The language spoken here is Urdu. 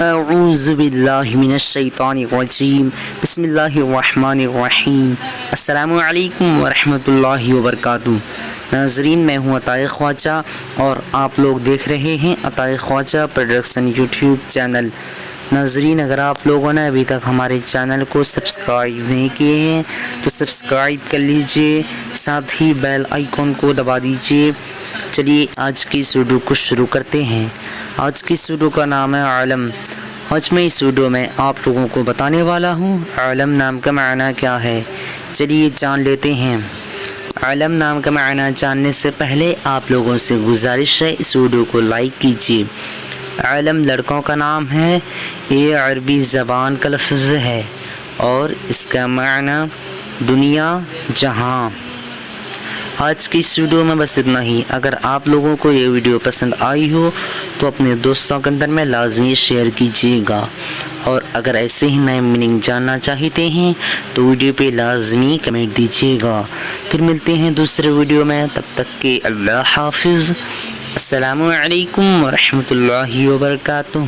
اعوذ باللہ من الشیطان الرجیم بسم اللہ الرحمن الرحیم السلام علیکم ورحمۃ اللہ وبرکاتہ۔ ناظرین، میں ہوں عطائے خواجہ اور آپ لوگ دیکھ رہے ہیں عطائے خواجہ پروڈکشن یوٹیوب چینل۔ ناظرین، اگر آپ لوگوں نے ابھی تک ہمارے چینل کو سبسکرائب نہیں کیے ہیں تو سبسکرائب کر لیجئے، ساتھ ہی بیل آئیکن کو دبا دیجئے۔ چلیے آج کی اس ویڈیو کو شروع کرتے ہیں۔ آج کی اس ویڈیو کا نام ہے عالم۔ آج میں اس ویڈیو میں آپ لوگوں کو بتانے والا ہوں عالم نام کا معنی کیا ہے۔ چلیے جان لیتے ہیں۔ عالم نام کا معنی جاننے سے پہلے آپ لوگوں سے گزارش ہے اس ویڈیو کو لائک کیجیے۔ عالم لڑکوں کا نام ہے، یہ عربی زبان کا لفظ ہے اور اس کا معنی دنیا، جہاں۔ آج کی اس ویڈیو میں بس اتنا ہی۔ اگر آپ لوگوں کو یہ ویڈیو پسند آئی ہو تو اپنے دوستوں کے اندر میں لازمی شیئر کیجیے گا، اور اگر ایسے ہی نئے میننگ جاننا چاہتے ہیں تو ویڈیو پہ لازمی کمنٹ دیجیے گا۔ پھر ملتے ہیں دوسرے ویڈیو میں، تب تک کے اللہ حافظ۔ السلام علیکم ورحمۃ اللہ وبرکاتہ۔